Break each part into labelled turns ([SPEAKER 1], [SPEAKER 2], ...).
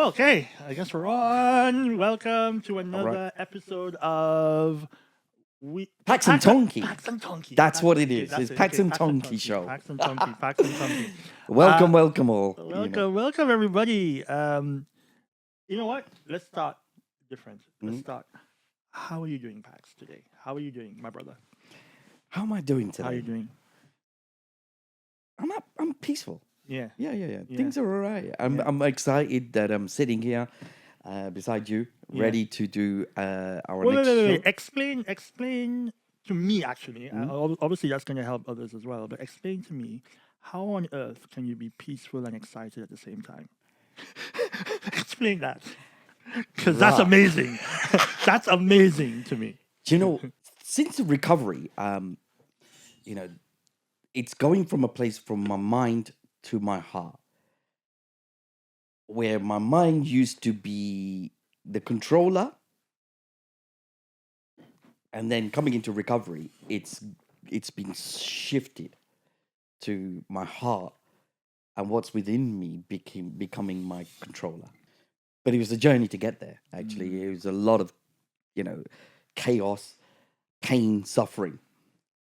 [SPEAKER 1] Okay, I guess we're on. Welcome to another episode of
[SPEAKER 2] Pax and Tonkie.
[SPEAKER 1] Pax and Tonkie.
[SPEAKER 2] That's what it
[SPEAKER 1] Okay,
[SPEAKER 2] is.
[SPEAKER 1] that's
[SPEAKER 2] It's
[SPEAKER 1] it.
[SPEAKER 2] Pax
[SPEAKER 1] Okay,
[SPEAKER 2] and Tonkie show.
[SPEAKER 1] Pax and Tonkie. Pax and Tonkie.
[SPEAKER 2] Welcome all.
[SPEAKER 1] Welcome everybody. You know what? Let's start different. Let's start. How are you doing, Pax, today? How are you doing, my brother?
[SPEAKER 2] How am I doing today?
[SPEAKER 1] How are you doing?
[SPEAKER 2] I'm peaceful.
[SPEAKER 1] Yeah.
[SPEAKER 2] Yeah. Things are all right. I'm excited that I'm sitting here beside you, ready to do our next show.
[SPEAKER 1] Wait. Explain to me, actually. Obviously, that's going to help others as well. But explain to me, how on earth can you be peaceful and excited at the same time? Explain that. Because that's amazing. That's amazing to me.
[SPEAKER 2] Do you know, since the recovery, it's going from a place from my mind to my heart, where my mind used to be the controller, and then coming into recovery, it's been shifted to my heart, and what's within me becoming my controller. But it was a journey to get there. Actually, it was a lot of, chaos, pain, suffering,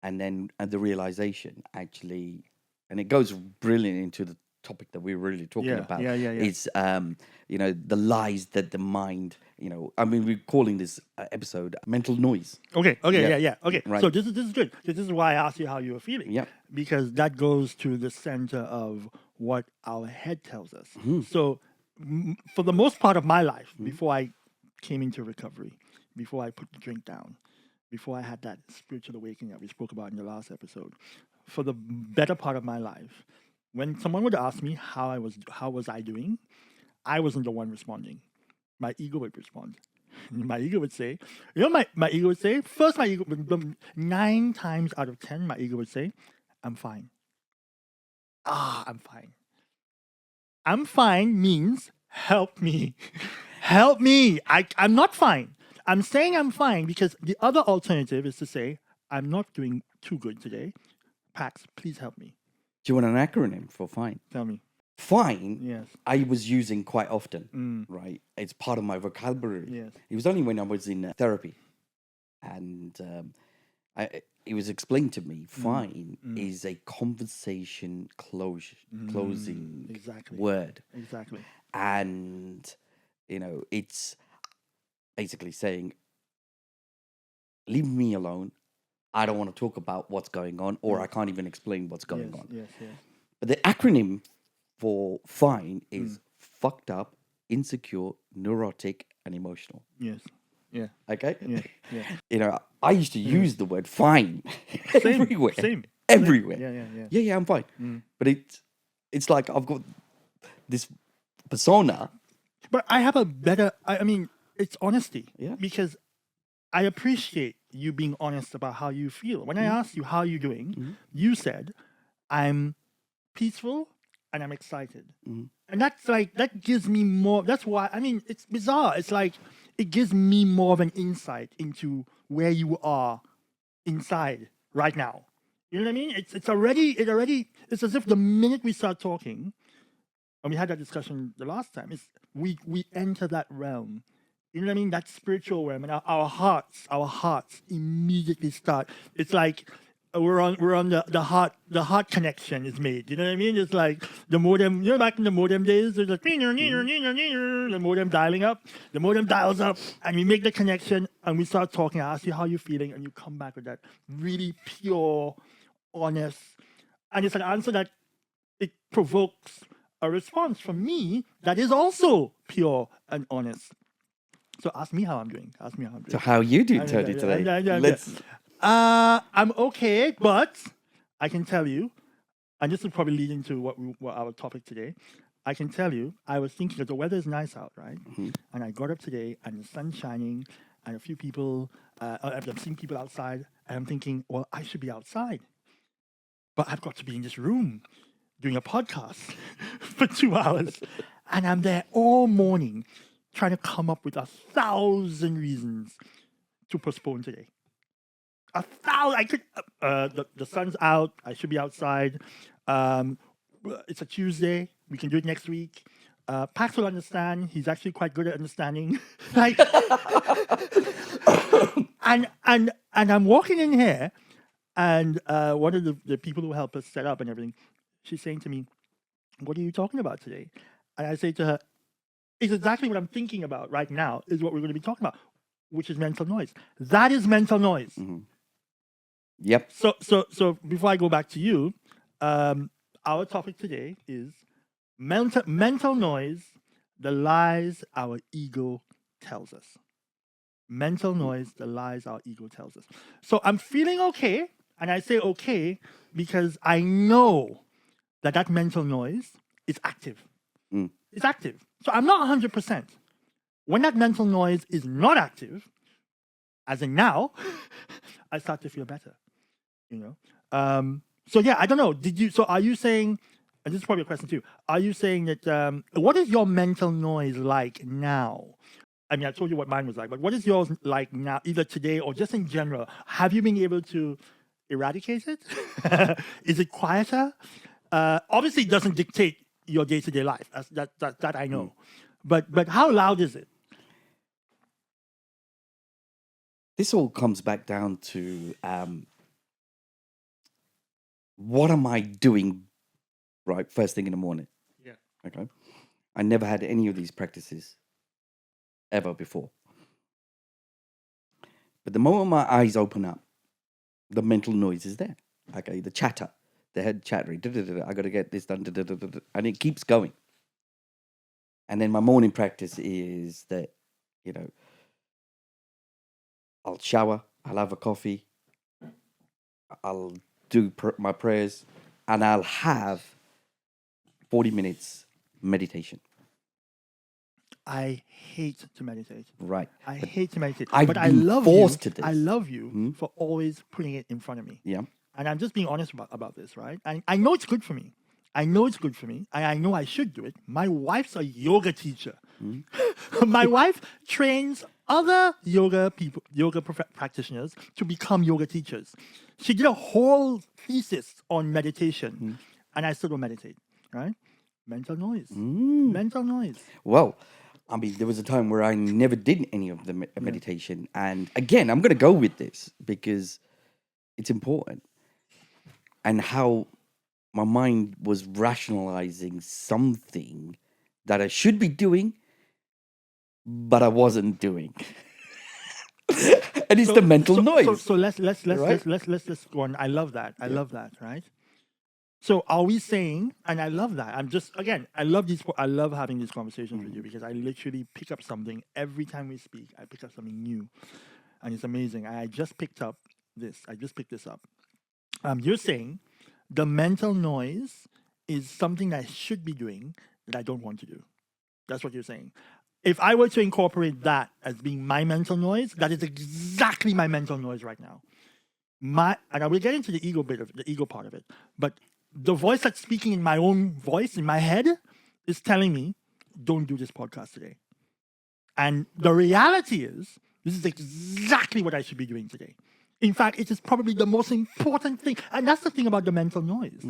[SPEAKER 2] and then the realization actually, and it goes brilliant into the topic that we're really talking about.
[SPEAKER 1] Yeah.
[SPEAKER 2] Is the lies that the mind, we're calling this episode mental noise.
[SPEAKER 1] Okay. Okay.
[SPEAKER 2] Right.
[SPEAKER 1] So this is good. This is why I asked you how you were feeling.
[SPEAKER 2] Yeah.
[SPEAKER 1] Because that goes to the center of what our head tells us. So for the most part of my life, before I came into recovery, before I put the drink down, before I had that spiritual awakening that we spoke about in the last episode, for the better part of my life, when someone would ask me how was I doing, I wasn't the one responding. My ego would respond. My ego would say, my ego would say, first my ego, 9 times out of 10, my ego would say, I'm fine. I'm fine. I'm fine means help me. Help me. I'm not fine. I'm saying I'm fine because the other alternative is to say, I'm not doing too good today. Pax, please help me.
[SPEAKER 2] Do you want an acronym for fine?
[SPEAKER 1] Tell me.
[SPEAKER 2] Fine,
[SPEAKER 1] Yes.
[SPEAKER 2] I was using quite often, right? It's part of my vocabulary.
[SPEAKER 1] Yes.
[SPEAKER 2] It was only when I was in therapy. And it was explained to me, fine is a conversation closing word.
[SPEAKER 1] Exactly.
[SPEAKER 2] And, it's basically saying, leave me alone. I don't want to talk about what's going on, or I can't even explain what's going on.
[SPEAKER 1] Yes.
[SPEAKER 2] But the acronym for fine is fucked up, insecure, neurotic, and emotional.
[SPEAKER 1] Yes. Yeah.
[SPEAKER 2] Okay?
[SPEAKER 1] Yeah.
[SPEAKER 2] I used to use the word fine everywhere.
[SPEAKER 1] Same.
[SPEAKER 2] Everywhere.
[SPEAKER 1] Yeah.
[SPEAKER 2] I'm fine. But it's like I've got this persona.
[SPEAKER 1] But I have a better, it's honesty.
[SPEAKER 2] Yeah.
[SPEAKER 1] Because I appreciate you being honest about how you feel. When I asked you how you're doing, you said, I'm peaceful and I'm excited. And that gives me more, that's why, it's bizarre. It's like, it gives me more of an insight into where you are inside right now. You know what I mean? It's as if the minute we start talking, and we had that discussion the last time, we enter that realm. You know what I mean? That spiritual realm, and our hearts immediately start. It's like we're on the heart connection is made. You know what I mean? It's like the modem. Back in the modem days, there's like the modem dialing up. The modem dials up, and we make the connection, and we start talking. I ask you how you're feeling, and you come back with that really pure, honest, and it's an answer that it provokes a response from me that is also pure and honest. So ask me how I'm doing.
[SPEAKER 2] So how you doing, Tony, today?
[SPEAKER 1] I'm okay, but I can tell you, and this will probably lead into what our topic today. I can tell you, I was thinking that the weather is nice out, right? And I got up today, and the sun's shining, and a few people, I've seen people outside, and I'm thinking, well, I should be outside, but I've got to be in this room doing a podcast for 2 hours, and I'm there all morning, trying to come up with 1,000 reasons to postpone today. 1,000. I could. The sun's out. I should be outside. It's a Tuesday. We can do it next week. Pax will understand. He's actually quite good at understanding. Like, and I'm walking in here, and one of the people who help us set up and everything, she's saying to me, "What are you talking about today?" And I say to her, "It's exactly what I'm thinking about right now. Is what we're going to be talking about, which is mental noise. That is mental noise."
[SPEAKER 2] Yep.
[SPEAKER 1] So before I go back to you, our topic today is mental noise, the lies our ego tells us. Mental noise, the lies our ego tells us. So I'm feeling okay, and I say okay because I know that mental noise is active. It's active. So I'm not 100%. When that mental noise is not active, as in now, I start to feel better. So yeah, I don't know. So are you saying, and this is probably a question too, are you saying that, what is your mental noise like now? I mean, I told you what mine was like, but what is yours like now, either today or just in general? Have you been able to eradicate it? Is it quieter? Obviously, it doesn't dictate your day-to-day life. That I know. But how loud is it?
[SPEAKER 2] This all comes back down to what am I doing right first thing in the morning?
[SPEAKER 1] Yeah.
[SPEAKER 2] Okay. I never had any of these practices ever before. But the moment my eyes open up, the mental noise is there. Okay, the chatter, the head chattering. I got to get this done. And it keeps going. And then my morning practice is that, I'll shower, I'll have a coffee, I'll do my prayers, and I'll have 40 minutes meditation.
[SPEAKER 1] I hate to meditate.
[SPEAKER 2] Right.
[SPEAKER 1] I hate to meditate.
[SPEAKER 2] I've
[SPEAKER 1] but
[SPEAKER 2] been forced to this.
[SPEAKER 1] I love you for always putting it in front of me.
[SPEAKER 2] Yeah.
[SPEAKER 1] And I'm just being honest about this, right? And I know it's good for me. I know it's good for me. And I know I should do it. My wife's a yoga teacher. My wife trains other yoga practitioners to become yoga teachers. She did a whole thesis on meditation. And I still don't meditate, right? Mental noise. Mental noise.
[SPEAKER 2] Well, I mean, there was a time where I never did any of the meditation. And again, I'm going to go with this because it's important. And how my mind was rationalizing something that I should be doing, but I wasn't doing. And it's the mental noise.
[SPEAKER 1] So let's go on. I love that. I love that, right? So are we saying, and I love that, I love having these conversations with you because I literally pick up something every time we speak. I pick up something new, and it's amazing. I just picked this up. You're saying the mental noise is something that I should be doing that I don't want to do. That's what you're saying. If I were to incorporate that as being my mental noise, that is exactly my mental noise right now. And I will get into the ego part of it, but the voice that's speaking in my own voice, in my head, is telling me, don't do this podcast today. And the reality is, this is exactly what I should be doing today. In fact, it is probably the most important thing. And that's the thing about the mental noise.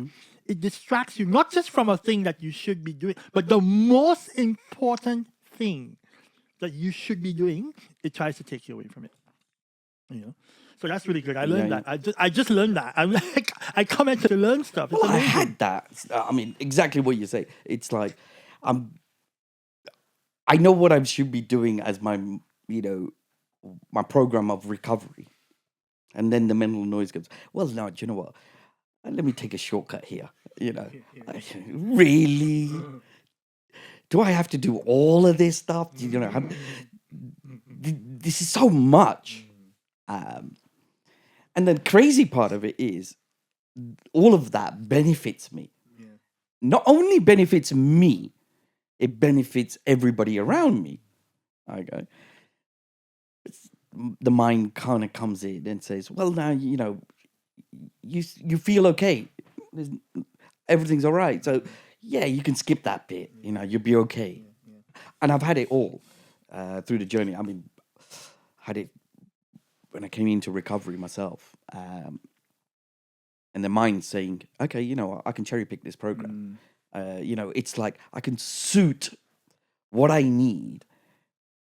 [SPEAKER 1] It distracts you, not just from a thing that you should be doing, but the most important thing that you should be doing, it tries to take you away from it. So that's really good. I learned that. I just learned that. I'm like, I come in to learn stuff.
[SPEAKER 2] Well, I had that. I mean, exactly what you say. It's like, I know what I should be doing as my, my program of recovery. And then the mental noise goes, well, no, do you know what? Let me take a shortcut here. Really? Do I have to do all of this stuff? This is so much. And the crazy part of it is all of that benefits me. Yeah. Not only benefits me, it benefits everybody around me. Okay. The mind kind of comes in and says, well, now, you feel okay. Everything's all right. So, yeah, you can skip that bit. You'll be okay. Yeah. And I've had it all through the journey. I mean, had it when I came into recovery myself, and the mind saying, okay, I can cherry pick this program. It's like I can suit what I need,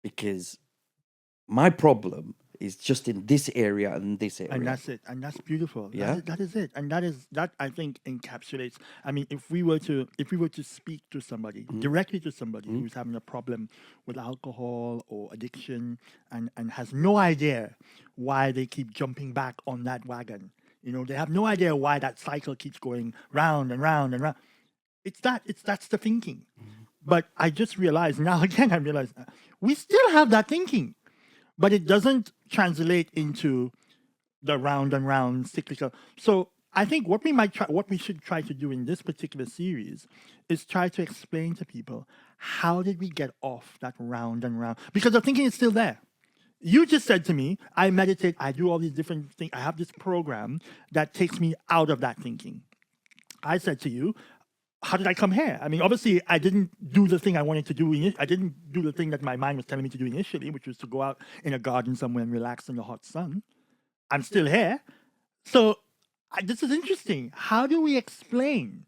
[SPEAKER 2] because my problem is just in this area and this area.
[SPEAKER 1] And that's it. And that's beautiful.
[SPEAKER 2] Yeah.
[SPEAKER 1] That is it. And that I think encapsulates. I mean, if we were to speak to somebody directly to somebody who's having a problem with alcohol or addiction and has no idea why they keep jumping back on that wagon. You know, they have no idea why that cycle keeps going round and round and round. That's the thinking. But I just realized now again, I realize we still have that thinking, but it doesn't translate into the round and round cyclical. So I think what we should try to do in this particular series is try to explain to people how did we get off that round and round, because the thinking is still there. You just said to me, I meditate, I do all these different things. I have this program that takes me out of that thinking. I said to you, how did I come here? I mean, obviously, I didn't do the thing I wanted to do. I didn't do the thing that my mind was telling me to do initially, which was to go out in a garden somewhere and relax in the hot sun. I'm still here. So this is interesting. How do we explain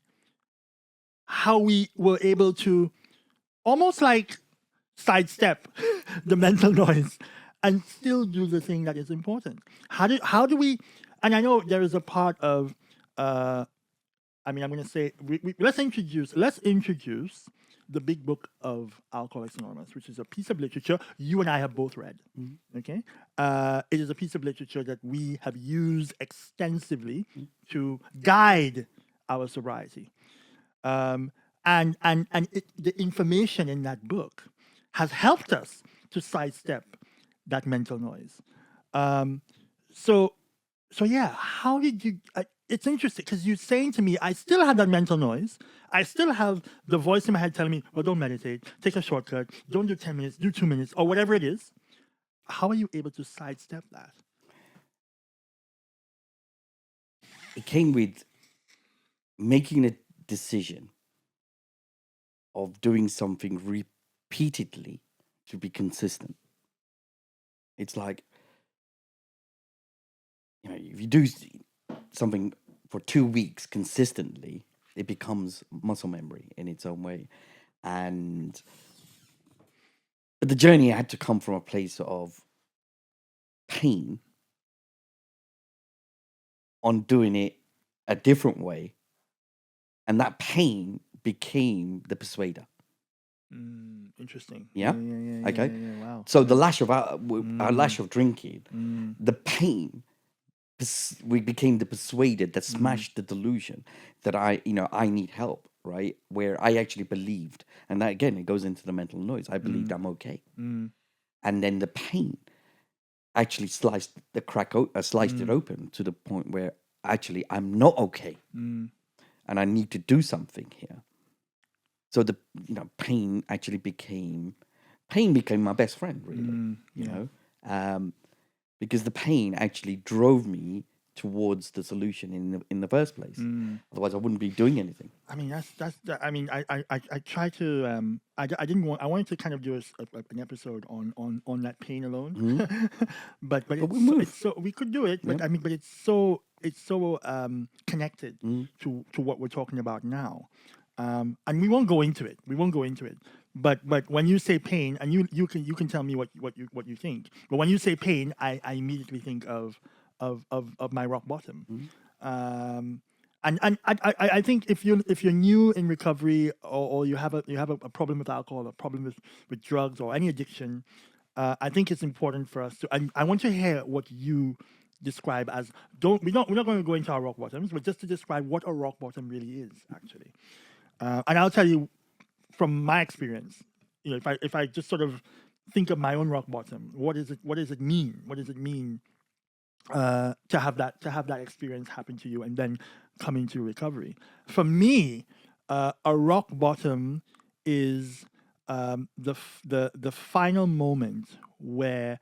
[SPEAKER 1] how we were able to almost like sidestep the mental noise and still do the thing that is important? How do we? And I know there is a part of. I'm going to say let's introduce the Big Book of Alcoholics Anonymous, which is a piece of literature you and I have both read. Okay, it is a piece of literature that we have used extensively to guide our sobriety, and the information in that book has helped us to sidestep that mental noise. So yeah, how did you? It's interesting because you're saying to me, I still have that mental noise. I still have the voice in my head telling me, well, don't meditate, take a shortcut, don't do 10 minutes, do 2 minutes, or whatever it is. How are you able to sidestep that?
[SPEAKER 2] It came with making a decision of doing something repeatedly to be consistent. It's like, if you do something for 2 weeks consistently, it becomes muscle memory in its own way. But the journey had to come from a place of pain on doing it a different way. And that pain became the persuader.
[SPEAKER 1] Interesting.
[SPEAKER 2] Yeah? Okay.
[SPEAKER 1] Wow.
[SPEAKER 2] So the lash of our lash of drinking, the pain, we became the persuader that smashed the delusion that I need help, right? Where I actually believed, and that again, it goes into the mental noise. I believed I'm okay, and then the pain actually sliced it open to the point where actually I'm not okay, and I need to do something here. So the pain actually became my best friend, really. Because the pain actually drove me towards the solution in the first place. Otherwise, I wouldn't be doing anything.
[SPEAKER 1] I mean, I try to I wanted to kind of do an episode on that pain alone, but it's so we could do it, but but it's so connected to what we're talking about now, and we won't go into it. But when you say pain, and you can tell me what you think. But when you say pain, I immediately think of my rock bottom. And I think if you're new in recovery, or you have a problem with alcohol, a problem with drugs, or any addiction, I think it's important for us to. And I want to hear what you describe as. We're not going to go into our rock bottoms, but just to describe what a rock bottom really is, actually. And I'll tell you from my experience. If I just sort of think of my own rock bottom, what does it mean? What does it mean to have that experience happen to you and then come into recovery? For me, a rock bottom is the final moment where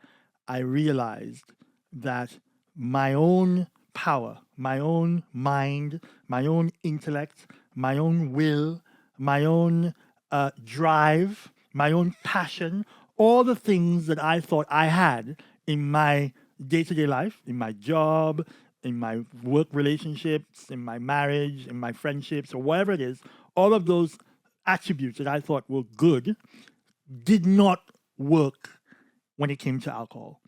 [SPEAKER 1] I realized that my own power, my own mind, my own intellect, my own will, my own drive, my own passion, all the things that I thought I had in my day-to-day life, in my job, in my work relationships, in my marriage, in my friendships, or whatever it is, all of those attributes that I thought were good did not work when it came to alcohol.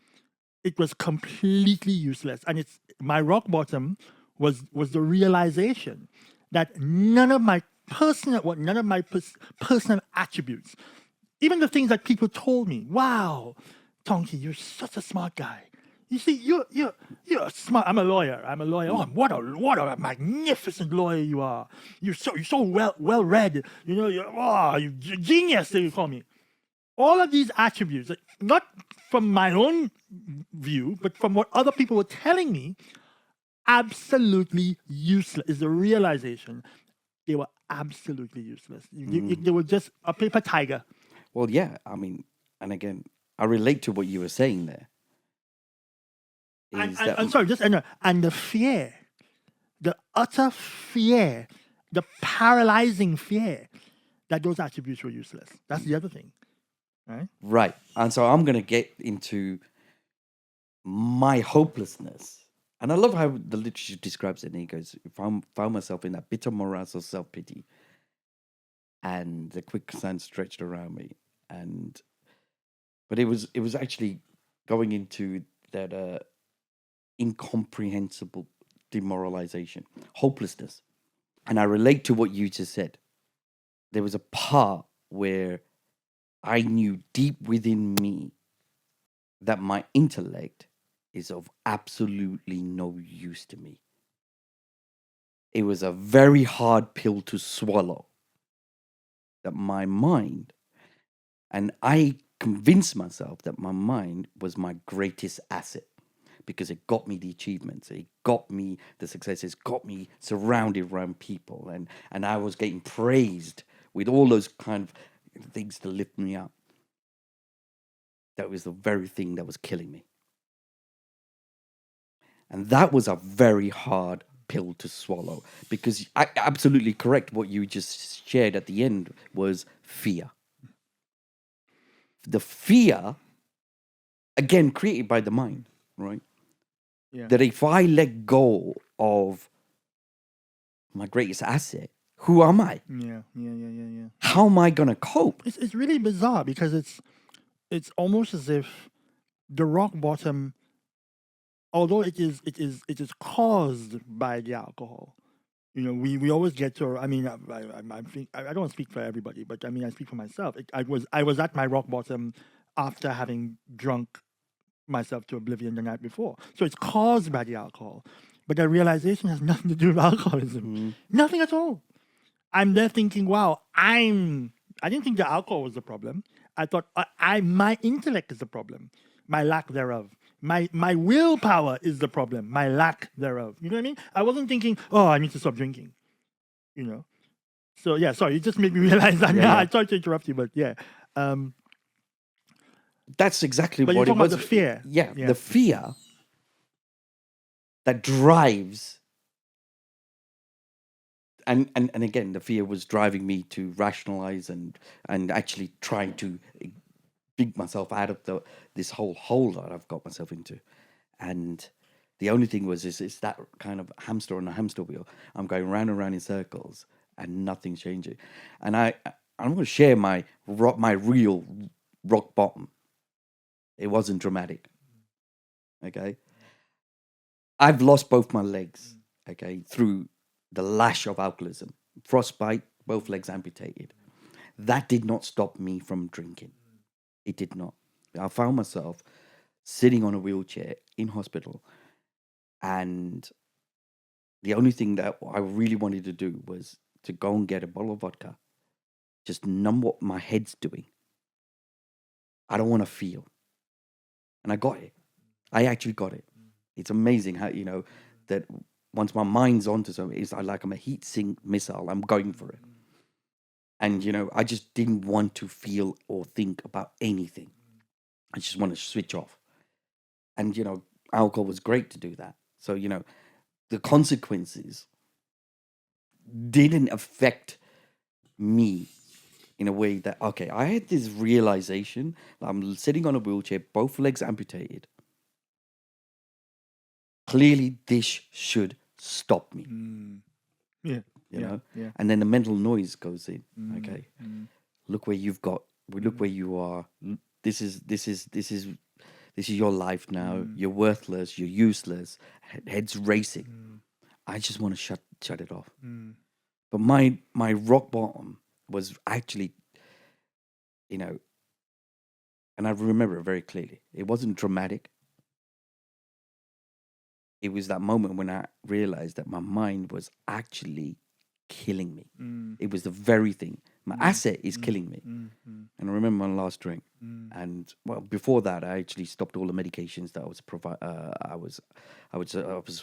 [SPEAKER 1] It was completely useless. And it's my rock bottom was the realization that none of my personal attributes, even the things that people told me, wow, Tonkie, you're such a smart guy. You see, you're smart. I'm a lawyer. Oh, what a magnificent lawyer you are. You're so well read. You know, you're genius. They call me. All of these attributes, not from my own view, but from what other people were telling me, absolutely useless. Is the realization they were absolutely useless. They were just a paper tiger.
[SPEAKER 2] Well, yeah. I mean, and again, I relate to what you were saying there.
[SPEAKER 1] And sorry, and the fear, the utter fear, the paralyzing fear that those attributes were useless. That's the other thing, right?
[SPEAKER 2] Right. And so I'm going to get into my hopelessness. And I love how the literature describes it. And he goes, if I found myself in that bitter morass of self-pity and the quicksand stretched around me. But it was actually going into that incomprehensible demoralization, hopelessness. And I relate to what you just said. There was a part where I knew deep within me that my intellect is of absolutely no use to me. It was a very hard pill to swallow. That my mind, and I convinced myself that my mind was my greatest asset because it got me the achievements, it got me the successes, got me surrounded around people, and I was getting praised with all those kind of things to lift me up. That was the very thing that was killing me. And that was a very hard pill to swallow because absolutely correct what you just shared at the end was fear. The fear, again, created by the mind, right?
[SPEAKER 1] Yeah.
[SPEAKER 2] That if I let go of my greatest asset, who am I?
[SPEAKER 1] Yeah.
[SPEAKER 2] How am I going to cope?
[SPEAKER 1] It's really bizarre because it's almost as if the rock bottom, although it is caused by the alcohol. You know, we always get to. I mean, I don't speak for everybody, but I mean, I speak for myself. I was at my rock bottom after having drunk myself to oblivion the night before. So it's caused by the alcohol, but the realization has nothing to do with alcoholism. Nothing at all. I'm there thinking, wow, I didn't think the alcohol was the problem. I thought my intellect is the problem, my lack thereof. My willpower is the problem, my lack thereof. You know what I mean? I wasn't thinking, oh, I need to stop drinking. You know. So yeah, sorry, it just made me realize that.
[SPEAKER 2] Yeah.
[SPEAKER 1] I sorry to interrupt you, but yeah.
[SPEAKER 2] That's exactly
[SPEAKER 1] But
[SPEAKER 2] what
[SPEAKER 1] you're
[SPEAKER 2] it
[SPEAKER 1] talking
[SPEAKER 2] was.
[SPEAKER 1] about the fear.
[SPEAKER 2] Yeah, the fear that drives. And again, the fear was driving me to rationalize and actually trying to dig myself out of this whole hole that I've got myself into. And the only thing was, it's that kind of hamster on a hamster wheel. I'm going round and round in circles and nothing's changing. And I'm going to share my real rock bottom. It wasn't dramatic. Okay. I've lost both my legs. Okay. Through the lash of alcoholism, frostbite, both legs amputated. That did not stop me from drinking. It did not. I found myself sitting on a wheelchair in hospital, and the only thing that I really wanted to do was to go and get a bottle of vodka, just numb what my head's doing. I don't want to feel. And I got it. I actually got it. It's amazing how, that once my mind's onto something, it's like I'm a heat sink missile. I'm going for it. And, I just didn't want to feel or think about anything. I just want to switch off. And, alcohol was great to do that. So, the consequences didn't affect me in a way that, okay, I had this realization that I'm sitting on a wheelchair, both legs amputated. Clearly, this should stop me.
[SPEAKER 1] Yeah.
[SPEAKER 2] You know? And then the mental noise goes in. Okay. Look where you've got We look where you are. This is your life now. You're worthless. You're useless. Head's racing. I just want to shut it off. But my rock bottom was actually, you know, and I remember it very clearly. It wasn't dramatic. It was that moment when I realized that my mind was actually killing me. It was the very thing. My asset is killing me. And I remember my last drink. And well, before that, I actually stopped all the medications that I was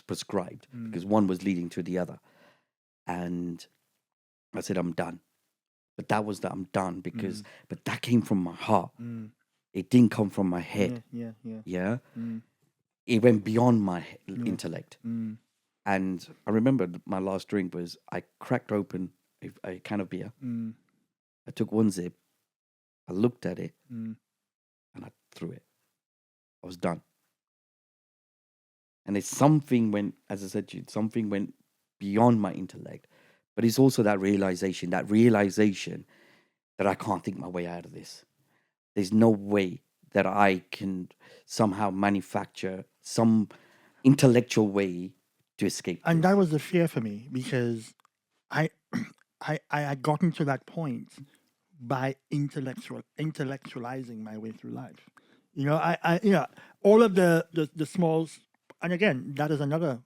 [SPEAKER 2] prescribed because one was leading to the other. And I said, I'm done. But that was that I'm done because, but that came from my heart. It didn't come from my head. Yeah. It went beyond my intellect. And I remember my last drink was I cracked open a can of beer. I took one sip. I looked at it and I threw it. I was done. And it's something went, as I said to you, something went beyond my intellect. But it's also that realization that I can't think my way out of this. There's no way that I can somehow manufacture some intellectual way to escape.
[SPEAKER 1] And that was the fear for me because I had gotten to that point by intellectualizing my way through life. You know, I all of the smalls, and again, that is another,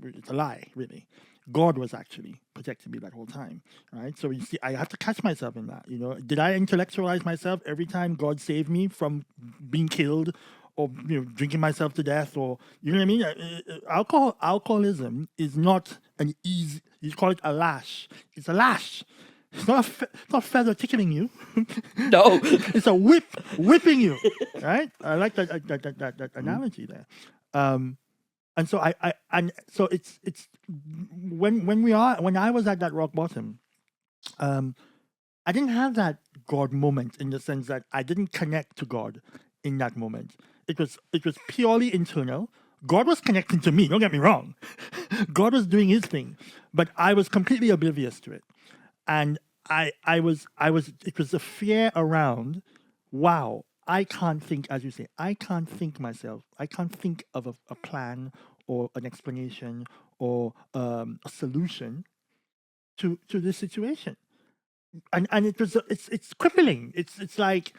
[SPEAKER 1] it's a lie, really. God was actually protecting me that whole time, right? So you see, I have to catch myself in that. You know, did I intellectualize myself every time God saved me from being killed, or drinking myself to death, or you know what I mean? Alcoholism is not an easy. You call it a lash. It's a lash. It's not not feather tickling you.
[SPEAKER 2] No,
[SPEAKER 1] it's a whipping you, right? I like that analogy there. And so it's when I was at that rock bottom, I didn't have that God moment in the sense that I didn't connect to God in that moment. It was purely internal. God was connecting to me. Don't get me wrong. God was doing His thing, but I was completely oblivious to it, and I was. It was the fear around. Wow, I can't think, as you say, I can't think myself. I can't think of a plan or an explanation or a solution to this situation. And it's crippling. It's like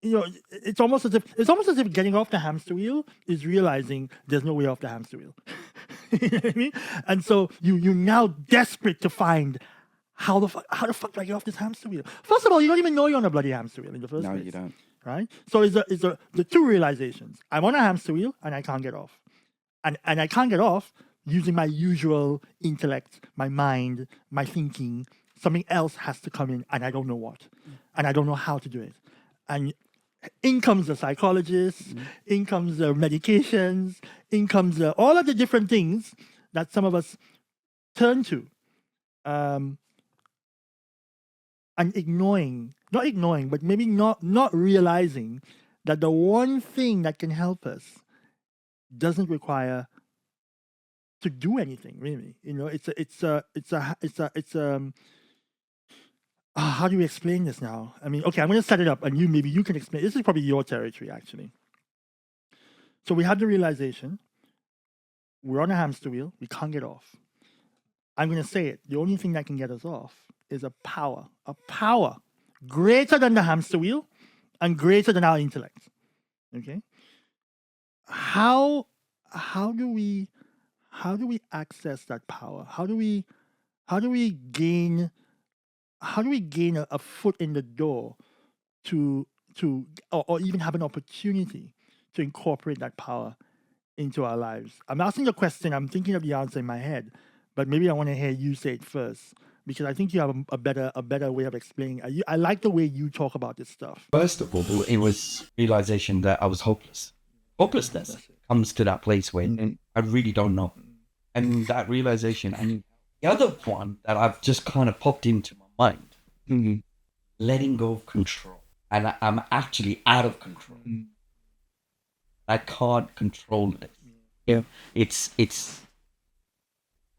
[SPEAKER 1] it's almost as if getting off the hamster wheel is realizing there's no way off the hamster wheel. You know what I mean? And so you're now desperate to find how the fuck do I get off this hamster wheel? First of all, you don't even know you're on a bloody hamster wheel in the first place.
[SPEAKER 2] No, you don't.
[SPEAKER 1] Right? So it's the two realizations. I'm on a hamster wheel and I can't get off. And I can't get off using my usual intellect, my mind, my thinking. Something else has to come in and I don't know what. And I don't know how to do it. And in comes the psychologists, in comes the medications, in comes all of the different things that some of us turn to. And not ignoring, but maybe not realizing that the one thing that can help us doesn't require to do anything really. You know, how do we explain this now? I mean, okay, I'm going to set it up, and maybe you can explain. This is probably your territory, actually. So we have the realization we're on a hamster wheel, we can't get off. I'm going to say it. The only thing that can get us off is a power greater than the hamster wheel and greater than our intellect. Okay? How do we access that power? How do we gain a foot in the door to or even have an opportunity to incorporate that power into our lives? I'm asking the question, I'm thinking of the answer in my head, but maybe I want to hear you say it first, because I think you have a better way of explaining. I like the way you talk about this stuff.
[SPEAKER 3] First of all, it was realization that I was hopeless. Hopelessness comes to that place where I really don't know. And that realization, and the other one that I've just kind of popped into my mind, letting go of control. And I'm actually out of control. I can't control it.
[SPEAKER 2] Yeah.
[SPEAKER 3] It's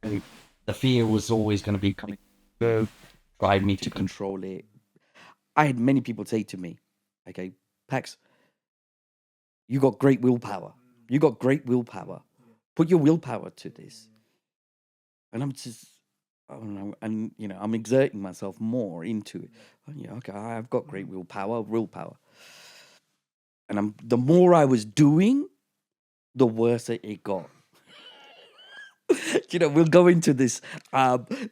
[SPEAKER 3] the fear was always going to be coming. drive me to
[SPEAKER 2] to
[SPEAKER 3] control.
[SPEAKER 2] control it. I had many people say to me, okay, Pax, you got great willpower. You got great willpower. Put your willpower to this. And I'm just, I don't know, and I'm exerting myself more into it. Oh, yeah, okay, I've got great willpower. And the more I was doing, the worse it got. We'll go into this.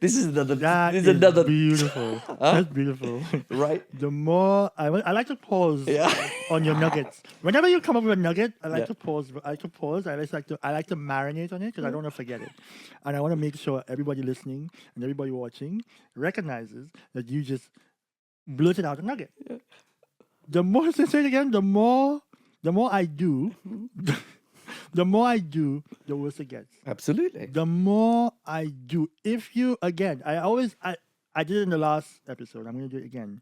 [SPEAKER 2] This is another.
[SPEAKER 1] That
[SPEAKER 2] This
[SPEAKER 1] is
[SPEAKER 2] is another.
[SPEAKER 1] beautiful.
[SPEAKER 2] Huh?
[SPEAKER 1] That's beautiful.
[SPEAKER 2] Right?
[SPEAKER 1] The more I like to pause
[SPEAKER 2] Yeah.
[SPEAKER 1] on your nuggets. Whenever you come up with a nugget, I like
[SPEAKER 2] Yeah.
[SPEAKER 1] to pause. I like to pause. I like to marinate on it because I don't want to forget it, and I want to make sure everybody listening and everybody watching recognizes that you just blurted out a nugget.
[SPEAKER 2] Yeah.
[SPEAKER 1] The more, say it again. The more I do, the more I do, the worse it gets.
[SPEAKER 2] Absolutely.
[SPEAKER 1] The more I do, if you again, I did it in the last episode. I'm going to do it again.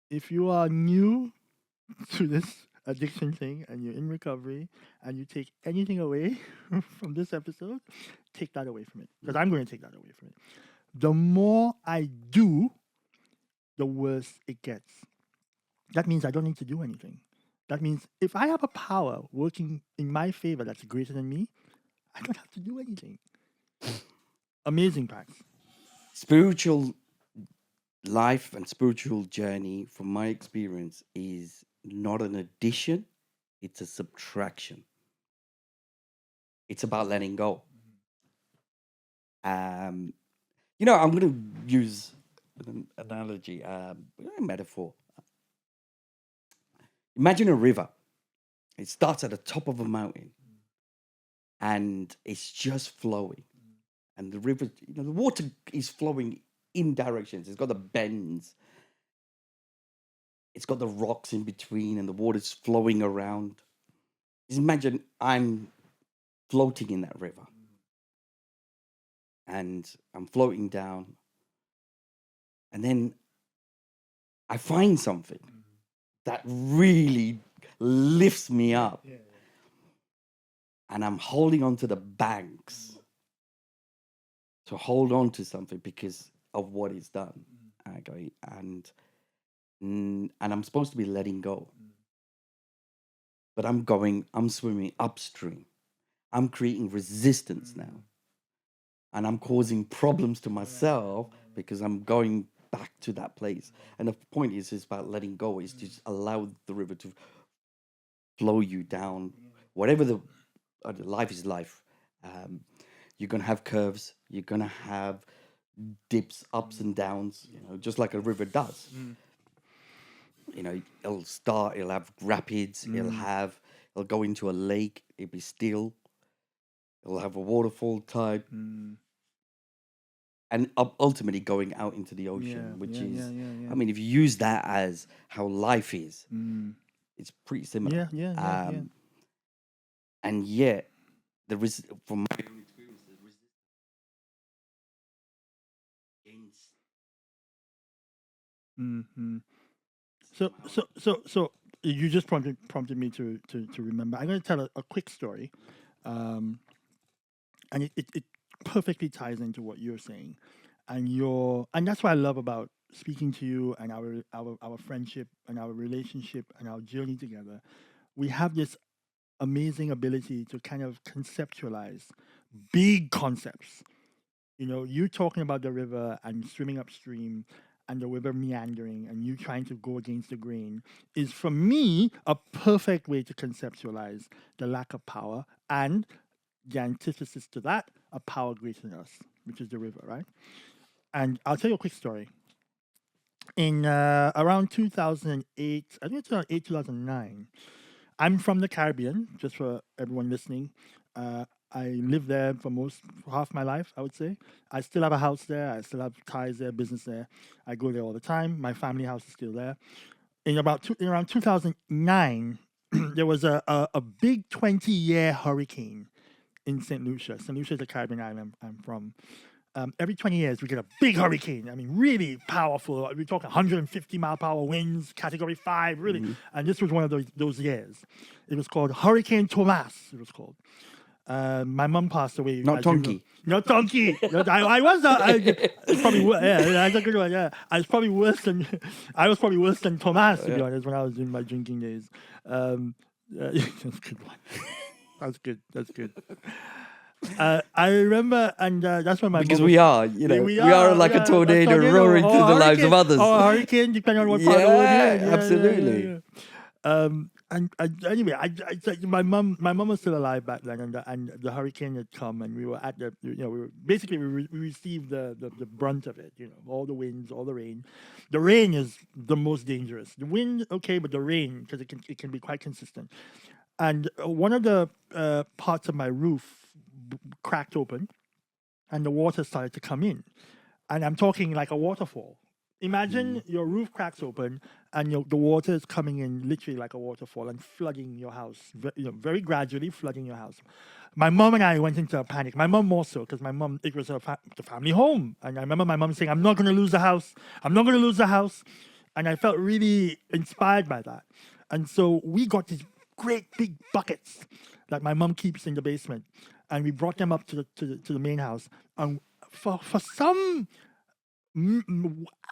[SPEAKER 1] If you are new to this addiction thing and you're in recovery and you take anything away from this episode, take that away from it. Because I'm going to take that away from it. The more I do, the worse it gets. That means I don't need to do anything. That means if I have a power working in my favor that's greater than me, I don't have to do anything. Amazing, Pax.
[SPEAKER 2] Spiritual life and spiritual journey, from my experience, is not an addition, it's a subtraction. It's about letting go. I'm going to use an analogy, a metaphor. Imagine a river. It starts at the top of a mountain and it's just flowing. And the river, the water is flowing in directions. It's got the bends. It's got the rocks in between and the water's flowing around. Just imagine I'm floating in that river. And I'm floating down. And then I find something that really lifts me up. And I'm holding on to the banks to hold on to something because of what it's done. Okay. And I'm supposed to be letting go. But I'm swimming upstream. I'm creating resistance now. And I'm causing problems to myself because I'm going back to that place. And the point is about letting go, is to just allow the river to flow you down. Whatever the life is life. You're going to have curves. You're going to have dips, ups and downs, just like a river does. It'll have rapids. It'll go into a lake. It'll be still. It'll have a waterfall type. And ultimately going out into the ocean, which is, I mean, if you use that as how life is, it's pretty similar. And yet, from my own experience, the resistance against.
[SPEAKER 1] So you just prompted me to remember. I'm going to tell a quick story, and it perfectly ties into what you're saying, and that's what I love about speaking to you and our friendship and our relationship and our journey together. We have this amazing ability to kind of conceptualize big concepts. You talking about the river and swimming upstream and the river meandering and you trying to go against the grain is, for me, a perfect way to conceptualize the lack of power and the antithesis to that, a power greater than us, which is the river, right? And I'll tell you a quick story. In around 2008, I think it's 2008, 2009, I'm from the Caribbean, just for everyone listening. I lived there for half my life, I would say. I still have a house there. I still have ties there, business there. I go there all the time. My family house is still there. In around 2009, there was a big 20-year hurricane in St. Lucia. St. Lucia is a Caribbean island I'm from. Every 20 years, we get a big hurricane. I mean, really powerful. We're talking 150-mile-per-hour winds, Category 5, really. And this was one of those years. It was called Hurricane Thomas, it was called. My mom passed away.
[SPEAKER 2] Not
[SPEAKER 1] as you know.
[SPEAKER 2] Tonkie.
[SPEAKER 1] Not Tonkie. I was it's probably that's a good one. Yeah, I was probably worse than Thomas, to be honest, when I was in my drinking days. That's a good one. That's good. I remember, and that's when my
[SPEAKER 2] Because
[SPEAKER 1] mom
[SPEAKER 2] we are, we are like a tornado roaring
[SPEAKER 1] or
[SPEAKER 2] through the lives of
[SPEAKER 1] hurricane,
[SPEAKER 2] others.
[SPEAKER 1] or a hurricane, depending on what part of the world you're in.
[SPEAKER 2] Absolutely.
[SPEAKER 1] And anyway, my mom was still alive back then, and the hurricane had come, and we were at the, we received the brunt of it, all the winds, all the rain. The rain is the most dangerous. The wind, okay, but the rain, because it can be quite consistent. And one of the parts of my roof cracked open, and the water started to come in, and I'm talking like a waterfall. Imagine your roof cracks open and the water is coming in literally like a waterfall and flooding your house, very gradually flooding your house. My mom and I went into a panic. My mom more so, because my mom, it was the family home. And I remember my mom saying, I'm not going to lose the house. I'm not going to lose the house. And I felt really inspired by that. And so we got these great big buckets that my mom keeps in the basement. And we brought them up to the main house. And for some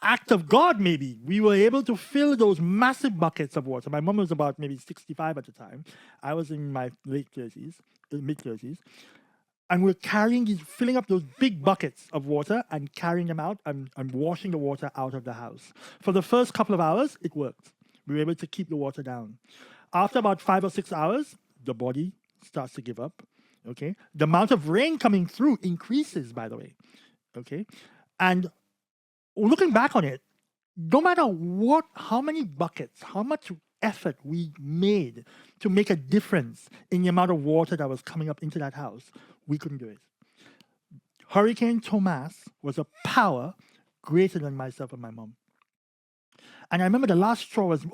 [SPEAKER 1] act of God, maybe, we were able to fill those massive buckets of water. My mom was about maybe 65 at the time. I was in my mid 30s. And we're filling up those big buckets of water and carrying them out and washing the water out of the house. For the first couple of hours, it worked. We were able to keep the water down. After about 5 or 6 hours, the body starts to give up. Okay? The amount of rain coming through increases, by the way. Okay? And looking back on it, no matter how many buckets, how much effort we made to make a difference in the amount of water that was coming up into that house, we couldn't do it. Hurricane Thomas was a power greater than myself and my mom. And I remember the last straw was,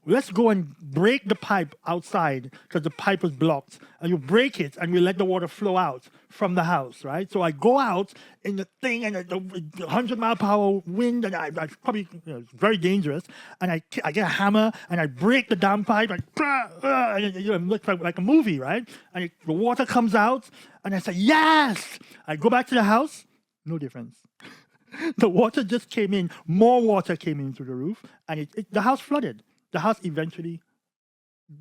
[SPEAKER 1] let's go and break the pipe outside because the pipe was blocked. And you break it and we let the water flow out from the house, right? So I go out in the thing and the 100-mile-per-hour wind, and I probably, it's very dangerous. And I get a hammer and I break the damn pipe and it looks like a movie, right? And the water comes out and I say, yes! I go back to the house, no difference. The water just came in, more water came in through the roof, and the house flooded. The house eventually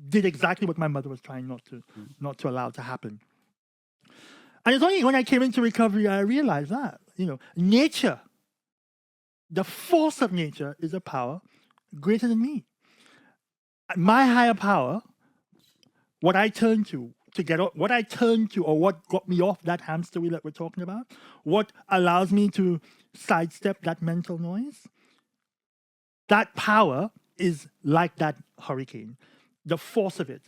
[SPEAKER 1] did exactly what my mother was trying not to allow to happen. And it's only when I came into recovery I realized that, nature, the force of nature is a power greater than me. My higher power, what I turn to or what got me off that hamster wheel that we're talking about, what allows me to sidestep that mental noise, that power is like that hurricane, the force of it.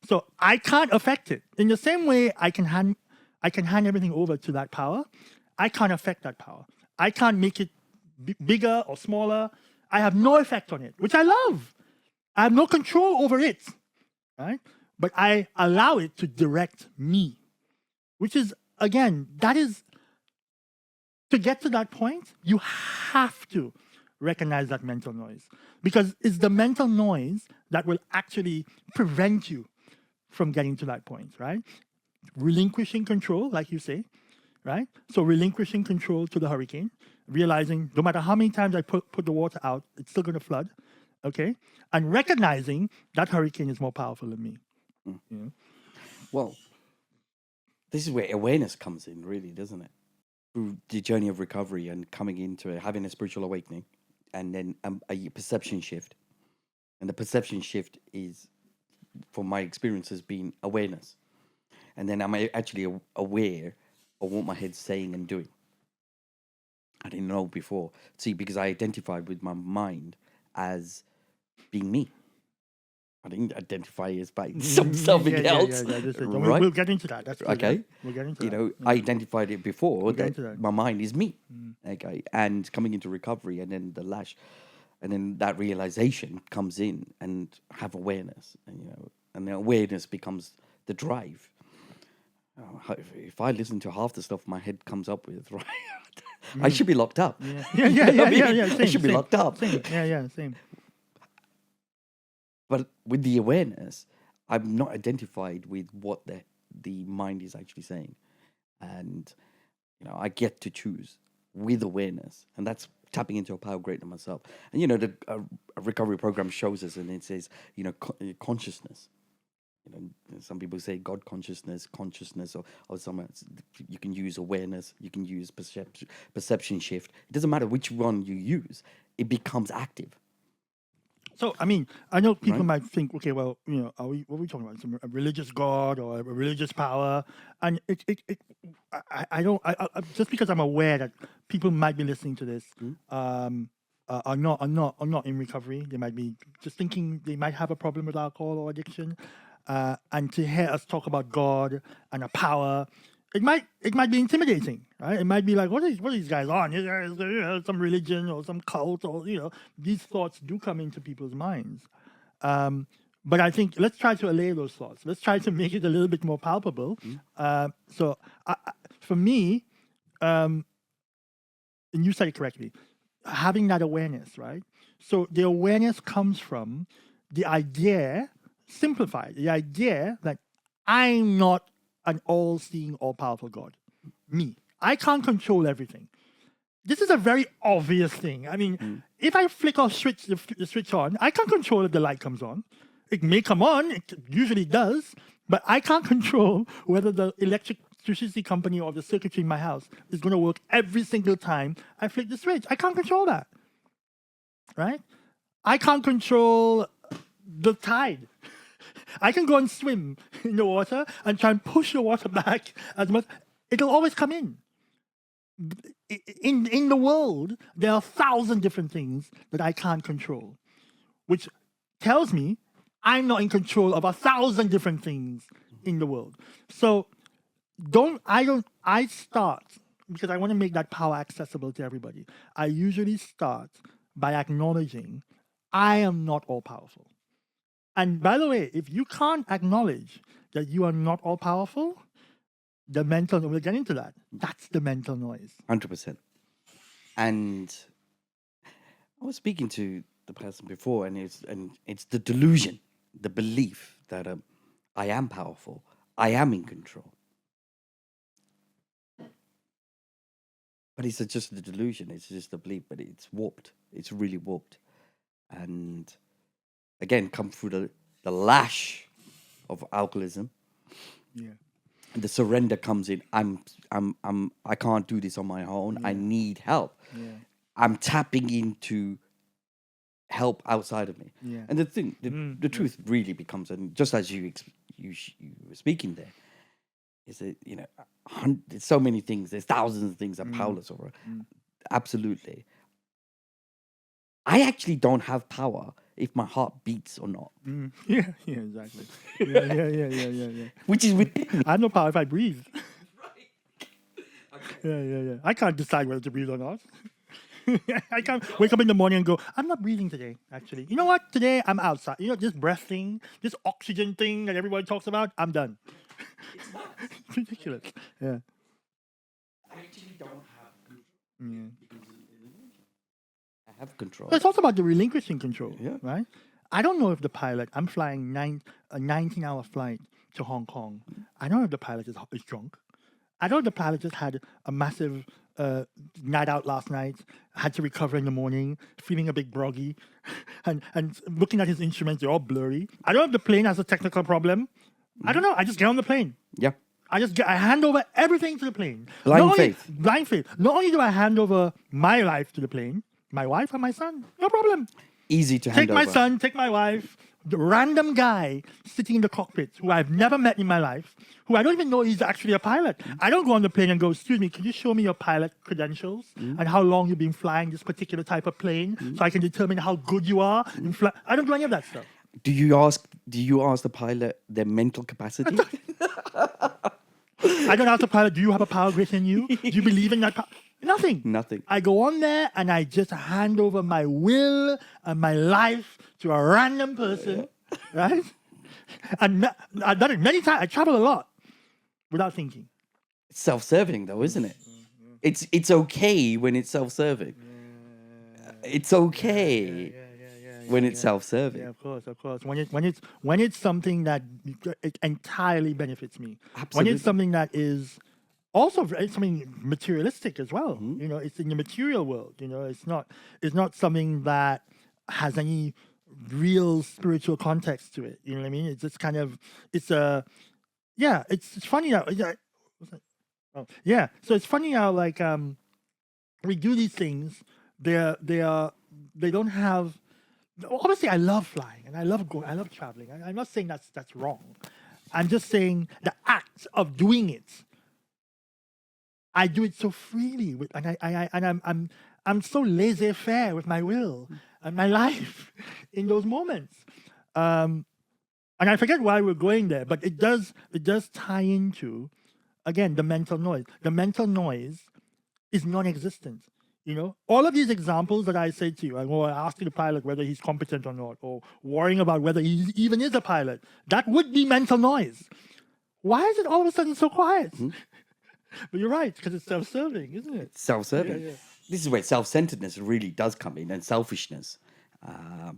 [SPEAKER 1] So I can't affect it. In the same way I can hand everything over to that power, I can't affect that power. I can't make it bigger or smaller. I have no effect on it, which I love. I have no control over it, right? But I allow it to direct me, which is, again, to get to that point, you have to recognize that mental noise, because it's the mental noise that will actually prevent you from getting to that point, right? Relinquishing control, like you say, right? So relinquishing control to the hurricane, realizing no matter how many times I put the water out, it's still going to flood, okay? And recognizing that hurricane is more powerful than me.
[SPEAKER 2] Well, this is where awareness comes in, really, doesn't it? Through the journey of recovery and coming into it, having a spiritual awakening, and then a perception shift. And the perception shift is, from my experience, has been awareness. And then I'm actually aware of what my head's saying and doing. I didn't know before. See, because I identified with my mind as being me. I didn't identify as by something else.
[SPEAKER 1] Right? We'll get into that. That's
[SPEAKER 2] okay.
[SPEAKER 1] Yeah. We'll get into that.
[SPEAKER 2] I identified it before that my mind is me. Okay. And coming into recovery, and then the lash, and then that realization comes in, and have awareness, and the awareness becomes the drive. If I listen to half the stuff my head comes up with, right, I should be locked up.
[SPEAKER 1] Yeah.
[SPEAKER 2] I should be locked up.
[SPEAKER 1] Same.
[SPEAKER 2] But with the awareness, I'm not identified with what the the mind is actually saying. And, I get to choose with awareness. And that's tapping into a power greater than myself. And, the recovery program shows us, and it says, consciousness. Some people say God consciousness, or some. You can use awareness. You can use perception shift. It doesn't matter which one you use. It becomes active.
[SPEAKER 1] So, I mean, I know people
[SPEAKER 2] Right.
[SPEAKER 1] might think, okay, well, what are we talking about? A religious God or a religious power? And I don't, just because I'm aware that people might be listening to this, are not in recovery. They might be just thinking they might have a problem with alcohol or addiction. And to hear us talk about God and a power, it might be intimidating, right? It might be like, what are these guys on? Is there some religion or some cult, or these thoughts do come into people's minds. But I think let's try to allay those thoughts. Let's try to make it a little bit more palpable. So for me, and you said it correctly, having that awareness, right? So the awareness comes from the idea, simplified, the idea that I'm not an all-seeing, all-powerful God. Me. I can't control everything. This is a very obvious thing. I mean, if I flick or switch the switch on, I can't control if the light comes on. It may come on, it usually does, but I can't control whether the electricity company or the circuitry in my house is going to work every single time I flick the switch. I can't control that, right? I can't control the tide. I can go and swim in the water and try and push the water back as much. It'll always come in. In the world, there are 1,000 different things that I can't control, which tells me I'm not in control of 1,000 different things in the world. So I start, because I want to make that power accessible to everybody. I usually start by acknowledging I am not all powerful. And by the way, if you can't acknowledge that you are not all powerful, we'll get into that. That's the mental noise.
[SPEAKER 2] 100%. And I was speaking to the person before, and it's the delusion, the belief that I am powerful, I am in control. But it's just the delusion. It's just a belief, but it's warped. It's really warped, and again, come through the lash of alcoholism.
[SPEAKER 1] Yeah.
[SPEAKER 2] The surrender comes in. I can't do this on my own. I need help.
[SPEAKER 1] Yeah.
[SPEAKER 2] I'm tapping into help outside of me.
[SPEAKER 1] Yeah.
[SPEAKER 2] And the truth really becomes, and just as you were speaking there, is that there's so many things. There's thousands of things I'm powerless over. Absolutely. I actually don't have power if my heart beats or not.
[SPEAKER 1] Yeah, exactly. Yeah.
[SPEAKER 2] Which is within me.
[SPEAKER 1] I have no power if I breathe. Yeah. I can't decide whether to breathe or not. I can't wake up in the morning and go, I'm not breathing today, actually. You know what? Today I'm outside. This breath thing, this oxygen thing that everybody talks about, I'm done. It's ridiculous. Yeah.
[SPEAKER 2] I actually don't have control.
[SPEAKER 1] Yeah.
[SPEAKER 2] I have control.
[SPEAKER 1] But it's also about the relinquishing control,
[SPEAKER 2] Yeah.
[SPEAKER 1] right? I don't know if the pilot, I'm flying a 19-hour flight to Hong Kong. I don't know if the pilot is drunk. I know the pilot just had a massive night out last night, had to recover in the morning, feeling a bit groggy, and looking at his instruments, they're all blurry. I don't know if the plane has a technical problem. I don't know. I just get on the plane.
[SPEAKER 2] Yeah.
[SPEAKER 1] I hand over everything to the plane.
[SPEAKER 2] Blind faith.
[SPEAKER 1] Blind faith. Not only do I hand over my life to the plane, my wife and my son, no problem.
[SPEAKER 2] Easy to hand
[SPEAKER 1] Take
[SPEAKER 2] over.
[SPEAKER 1] my son, take my wife, the random guy sitting in the cockpit who I've never met in my life, who I don't even know he's actually a pilot. I don't go on the plane and go, excuse me, could you show me your pilot credentials and how long you've been flying this particular type of plane so I can determine how good you are in flight? I don't do any of that stuff.
[SPEAKER 2] Do you ask the pilot their mental capacity?
[SPEAKER 1] I don't ask the pilot, do you have a power greater than you? Do you believe in that power? Nothing.
[SPEAKER 2] Nothing.
[SPEAKER 1] I go on there and I just hand over my will and my life to a random person, right? And I've done it many times. I travel a lot without thinking.
[SPEAKER 2] It's self-serving, though, isn't it? It's okay when it's self-serving. It's okay when it's self-serving.
[SPEAKER 1] Yeah, of course. When it's something that it entirely benefits me. When
[SPEAKER 2] Absolutely.
[SPEAKER 1] it's something that is also something materialistic as well. You know, it's in the material world. You know, it's not something that has any real spiritual context to it. You know what I mean? It's just kind of it's funny how what's that? Oh, yeah. So it's funny how like we do these things. They don't have. Obviously, I love flying and I love going. I love traveling. I'm not saying that's wrong. I'm just saying the act of doing it. I do it so freely, I'm so laissez-faire with my will and my life in those moments. And I forget why we're going there, but it does tie into, again, the mental noise. The mental noise is non-existent. You know, all of these examples that I say to you, asking the pilot whether he's competent or not, or worrying about whether he even is a pilot, that would be mental noise. Why is it all of a sudden so quiet? But you're right, because it's self-serving, isn't it?
[SPEAKER 2] Self-serving.
[SPEAKER 1] Yeah.
[SPEAKER 2] This is where self-centeredness really does come in, and selfishness.
[SPEAKER 1] I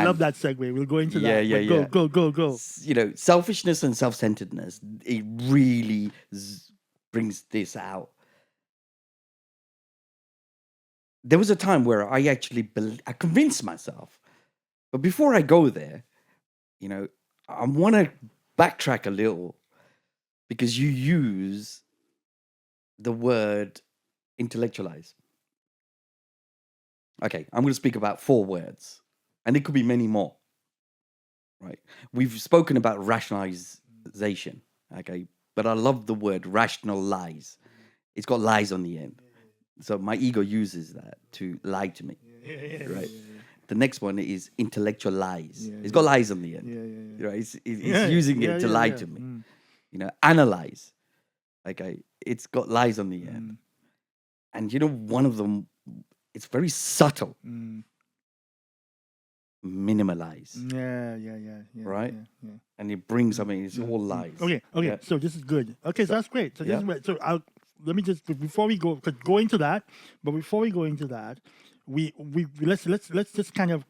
[SPEAKER 1] love that segue. We'll go into that.
[SPEAKER 2] Yeah.
[SPEAKER 1] Go.
[SPEAKER 2] You know, selfishness and self-centeredness, it really brings this out. There was a time where I actually I convinced myself, but before I go there, you know, I want to backtrack a little, because you use the word intellectualize. Okay, I'm going to speak about 4 words, and it could be many more. Right? We've spoken about rationalization. Okay, but I love the word rationalize. It's got lies on the end, so my ego uses that to lie to me. Right. The next one is intellectualize. It's got lies on the end. Right. It's using it to lie to me. You know, analyze. Okay, it's got lies on the end. And you know, one of them, it's very subtle. Minimalize.
[SPEAKER 1] Yeah.
[SPEAKER 2] Right?
[SPEAKER 1] Yeah.
[SPEAKER 2] And it brings, it's all lies.
[SPEAKER 1] Okay.
[SPEAKER 2] Yeah.
[SPEAKER 1] So this is good. Okay, so that's great. So this is great. So let me just, before we go into that, let's just kind of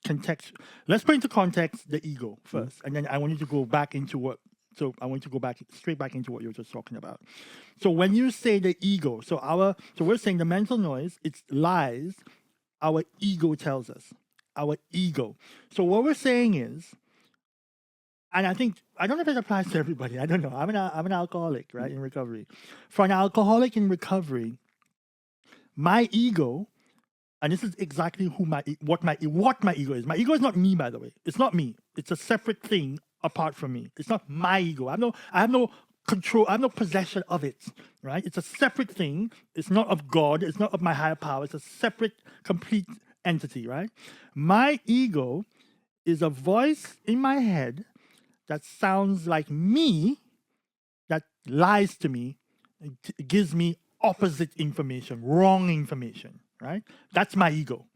[SPEAKER 1] context. Let's put into context the ego first, and then I want you to go back into what. So I want you to go back straight back into what you were just talking about. So when you say the ego, so we're saying the mental noise, it's lies. Our ego tells us. Our ego. So what we're saying is, and I don't know if it applies to everybody. I don't know. I'm an alcoholic, right, in recovery. For an alcoholic in recovery, my ego, and this is exactly what my ego is. My ego is not me, by the way. It's not me. It's a separate thing apart from me. It's not my ego. I have no control. I have no possession of it. Right? It's a separate thing. It's not of God. It's not of my higher power. It's a separate, complete entity. Right? My ego is a voice in my head that sounds like me, that lies to me, it gives me opposite information, wrong information, right? That's my ego,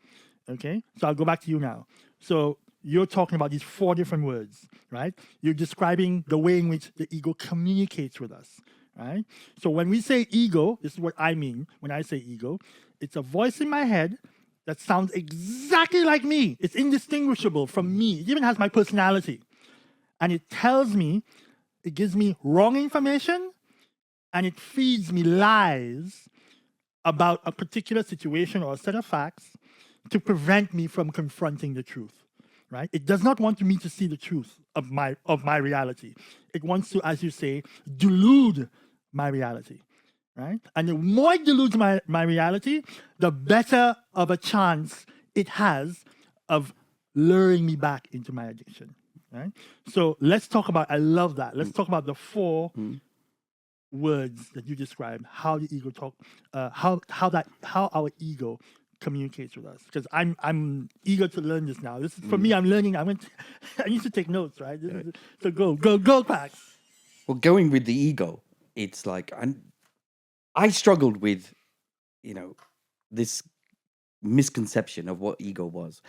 [SPEAKER 1] okay? So I'll go back to you now. So you're talking about these 4 different words, right? You're describing the way in which the ego communicates with us, right? So when we say ego, this is what I mean when I say ego. It's a voice in my head that sounds exactly like me. It's indistinguishable from me. It even has my personality. And it tells me, it gives me wrong information, and it feeds me lies about a particular situation or a set of facts to prevent me from confronting the truth, right? It does not want me to see the truth of my reality. It wants to, as you say, delude my reality, right? And the more it deludes my reality, the better of a chance it has of luring me back into my addiction. Right? So let's talk about, I love that. Let's talk about the 4 words that you described, how the ego how our ego communicates with us. Because I'm eager to learn this now. This is, for me, I'm learning. I need to take notes, right? So go, Pax.
[SPEAKER 2] Well, going with the ego, it's like, I struggled with, this misconception of what ego was.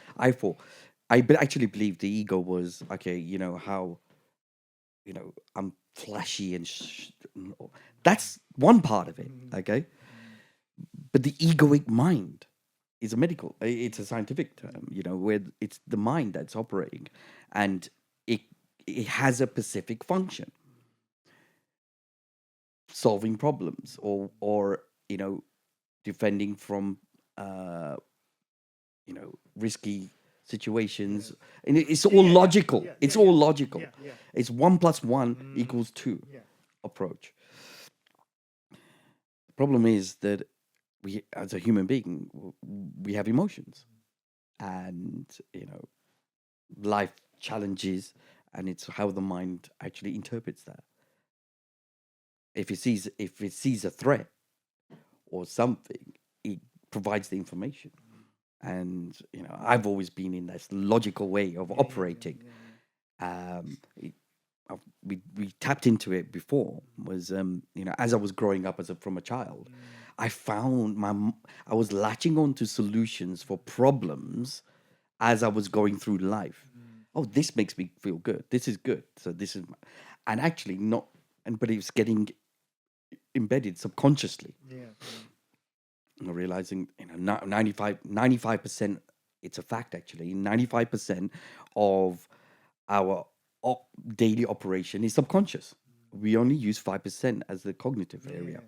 [SPEAKER 2] I actually believed the ego was, okay, how, I'm flashy and that's one part of it, okay? But the egoic mind, is a medical, it's a scientific term, where it's the mind that's operating, and it has a specific function, solving problems or defending from risky situations, and it's all logical. It's all logical. It's 1 + 1 = 2 approach. The problem is that we, as a human being, we have emotions, and life challenges, and it's how the mind actually interprets that. If it sees a threat or something, it provides the information. And I've always been in this logical way of operating. We tapped into it before. Was as I was growing up from a child, I found I was latching on to solutions for problems as I was going through life. Oh, this makes me feel good. This is good. So this is, and actually not, but it was getting embedded subconsciously. Realizing 95%, it's a fact actually, 95% of our daily operation is subconscious. We only use 5% as the cognitive area.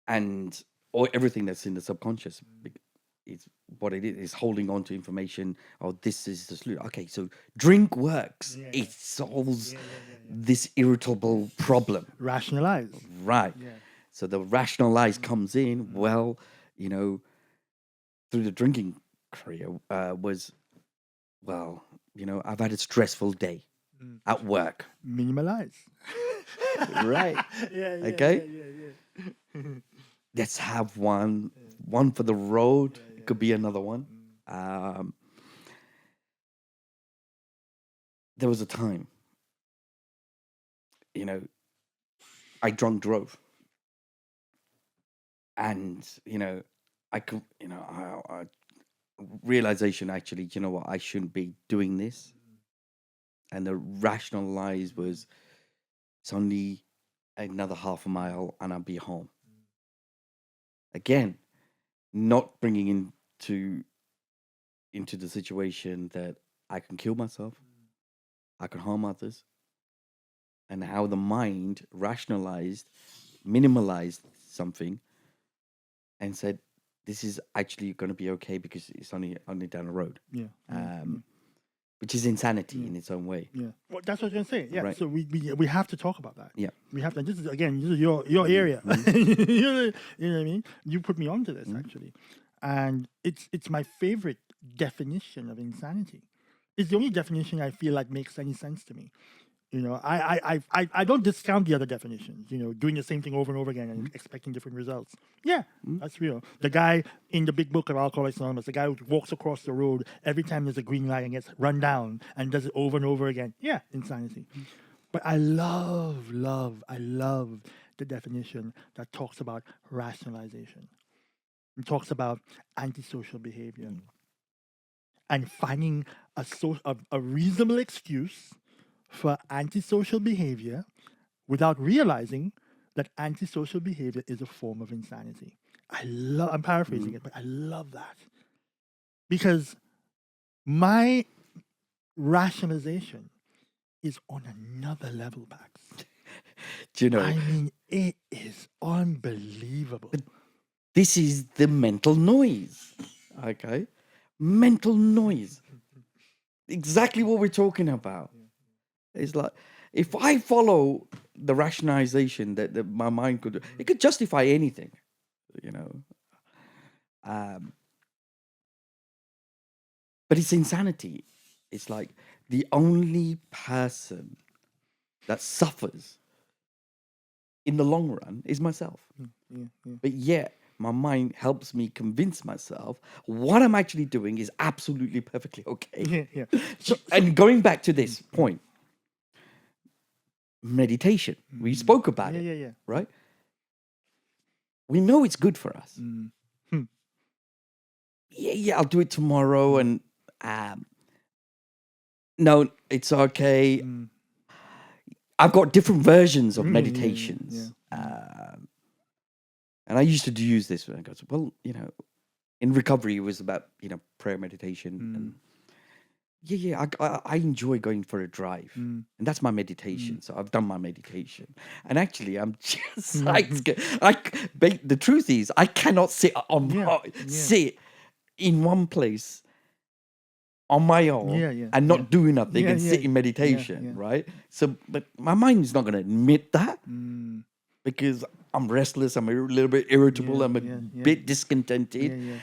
[SPEAKER 2] And everything that's in the subconscious is what it is holding on to information. Oh, this is the solution. Okay, so drink works. It solves this irritable problem.
[SPEAKER 1] Rationalize.
[SPEAKER 2] Right. So the rationalize comes in. Well, through the drinking career was, I've had a stressful day at work.
[SPEAKER 1] Minimalize.
[SPEAKER 2] Right. Okay. Let's have one for the road. It could be another one. There was a time, I drunk drove. And, I could, I realization actually, what, I shouldn't be doing this. And the rationalize was, it's only another half a mile and I'll be home. Again, not bringing into the situation that I can kill myself, I can harm others, and how the mind rationalized, minimalized something, and said, "This is actually going to be okay because it's only down the road." Which is insanity in its own way.
[SPEAKER 1] Well, that's what I was going to say. Yeah.
[SPEAKER 2] Right.
[SPEAKER 1] So we have to talk about that.
[SPEAKER 2] Yeah.
[SPEAKER 1] We have to. This is your area. You know what I mean? You put me onto this actually, and it's my favorite definition of insanity. It's the only definition I feel like makes any sense to me. I don't discount the other definitions. Doing the same thing over and over again and expecting different results. Yeah, that's real. The guy in the big book of Alcoholics Anonymous, the guy who walks across the road every time there's a green light and gets run down and does it over and over again. Yeah, insanity. But I love the definition that talks about rationalization. It talks about antisocial behavior and finding a reasonable excuse for antisocial behavior without realizing that antisocial behavior is a form of insanity. I'm paraphrasing it, but I love that. Because my rationalization is on another level, Pax.
[SPEAKER 2] Do you know?
[SPEAKER 1] I mean, it is unbelievable.
[SPEAKER 2] This is the mental noise. Okay? Mental noise. Exactly what we're talking about. It's like, if I follow the rationalization that my mind could do, it could justify anything, but it's insanity. It's like the only person that suffers in the long run is myself. But yet, my mind helps me convince myself what I'm actually doing is absolutely perfectly okay. So, and going back to this point, meditation. We spoke about it. Right? We know it's good for us. Yeah, I'll do it tomorrow, and no, it's okay. I've got different versions of meditations. And I used to use this when I go, well, in recovery, it was about, prayer, meditation. And I enjoy going for a drive. And that's my meditation. So I've done my meditation. And actually, I'm just the truth is, I cannot sit sit in one place on my own and not do nothing and sit in meditation, right? So, but my mind is not going to admit that because I'm restless, I'm a little bit irritable, I'm a bit discontented.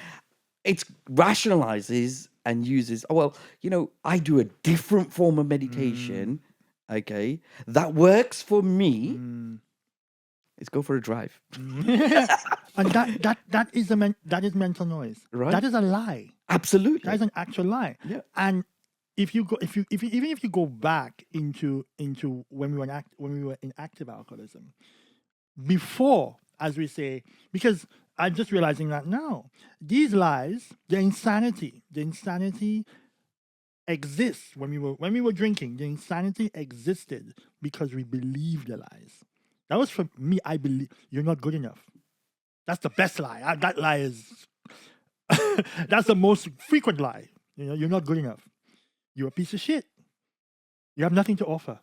[SPEAKER 2] It rationalizes and uses, I do a different form of meditation, okay, that works for me. Let's go for a drive.
[SPEAKER 1] And that is mental noise.
[SPEAKER 2] Right.
[SPEAKER 1] That is a lie.
[SPEAKER 2] Absolutely.
[SPEAKER 1] That is an actual lie.
[SPEAKER 2] Yeah.
[SPEAKER 1] And if you go back into when we were in active alcoholism, before, as we say, because I'm just realizing that now, these lies, the insanity exists when we were drinking. The insanity existed because we believed the lies. That was for me. I believe you're not good enough. That's the best lie. That lie is that's the most frequent lie. You're not good enough. You're a piece of shit. You have nothing to offer.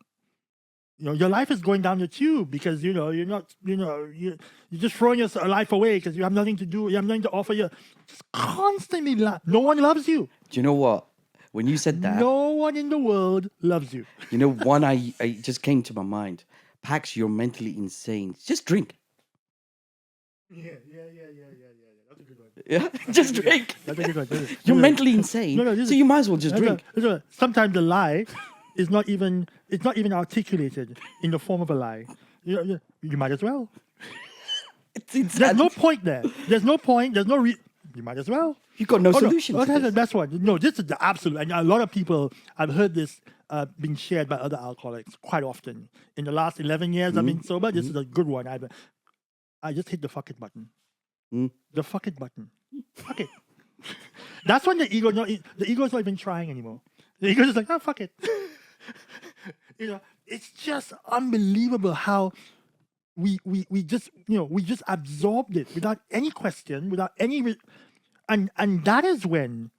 [SPEAKER 1] Your life is going down the tube because you're not. You're just throwing your life away because you have nothing to do. You have nothing to offer. You're just constantly no one loves you.
[SPEAKER 2] Do you know what? When you said that,
[SPEAKER 1] no one in the world loves you.
[SPEAKER 2] One I just came to my mind. Pax, you're mentally insane. Just drink.
[SPEAKER 1] Yeah. That's a good one.
[SPEAKER 2] Yeah, just drink.
[SPEAKER 1] That's a good one.
[SPEAKER 2] You're mentally insane, so you might as well just drink.
[SPEAKER 1] Sometimes the lie is not even articulated in the form of a lie. You might as well. There's no point there. There's no point. There's no you might as well.
[SPEAKER 2] You've got no solution.
[SPEAKER 1] That's the best one. No, this is the absolute. And a lot of people, I've heard this being shared by other alcoholics quite often. In the last 11 years I've been sober, this is a good one. I just hit the fuck it button. The fuck it button. Fuck it. That's when the ego's not even trying anymore. The ego's just like, oh, fuck it. It's just unbelievable how we just absorbed it without any question, without any and that is when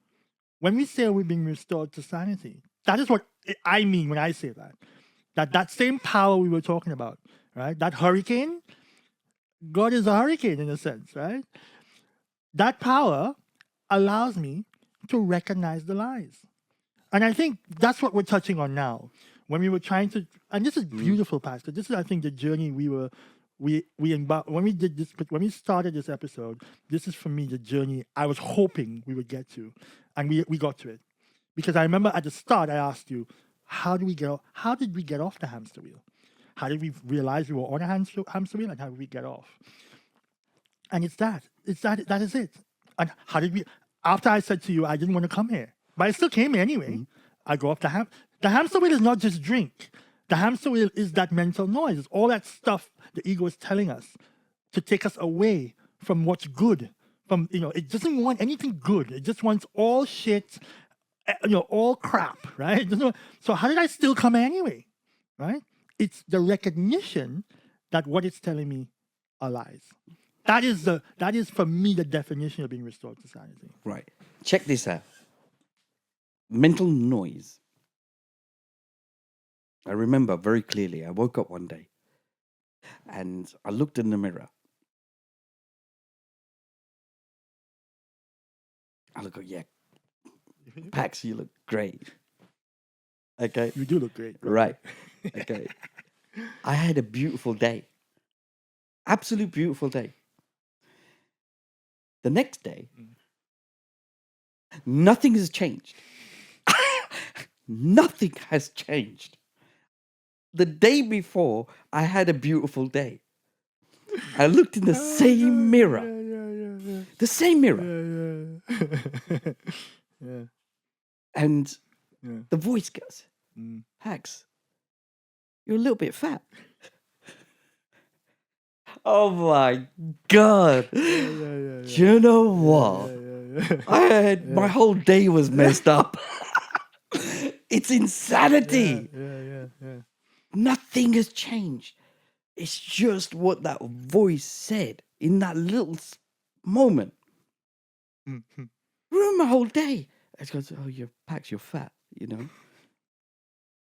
[SPEAKER 1] we say we've been restored to sanity. That is what I mean when I say that. That same power we were talking about, right? That hurricane, God is a hurricane in a sense, right? That power allows me to recognize the lies. And I think that's what we're touching on now. When we were trying to, and this is beautiful, Pastor. This is, I think, the journey we embarked when we did this. When we started this episode, this is for me the journey I was hoping we would get to, and we got to it. Because I remember at the start I asked you, how did we get off the hamster wheel? How did we realize we were on a hamster wheel, and how did we get off? And that is it. And how did we? After I said to you, I didn't want to come here, but I still came here anyway. I go off the hamster wheel is not just drink. The hamster wheel is that mental noise. It's all that stuff the ego is telling us to take us away from what's good. It doesn't want anything good. It just wants all shit, all crap, right? So how did I still come anyway, right? It's the recognition that what it's telling me are lies. That is for me the definition of being restored to sanity.
[SPEAKER 2] Right. Check this out. Mental noise. I remember very clearly, I woke up one day and I looked in the mirror. I look, Pax, you look great. Okay.
[SPEAKER 1] You do look great.
[SPEAKER 2] Right. Okay. I had a beautiful day. Absolute beautiful day. The next day, nothing has changed. Nothing has changed. The day before, I had a beautiful day. I looked in the same mirror. The same mirror. And the voice goes, Pax, you're a little bit fat. Oh my God. You know what? My whole day was messed up. It's insanity. Nothing has changed. It's just what that voice said. in that little moment.
[SPEAKER 1] Mhm.
[SPEAKER 2] Ruined my whole day. It goes, oh, you're Pax, you're fat, you know.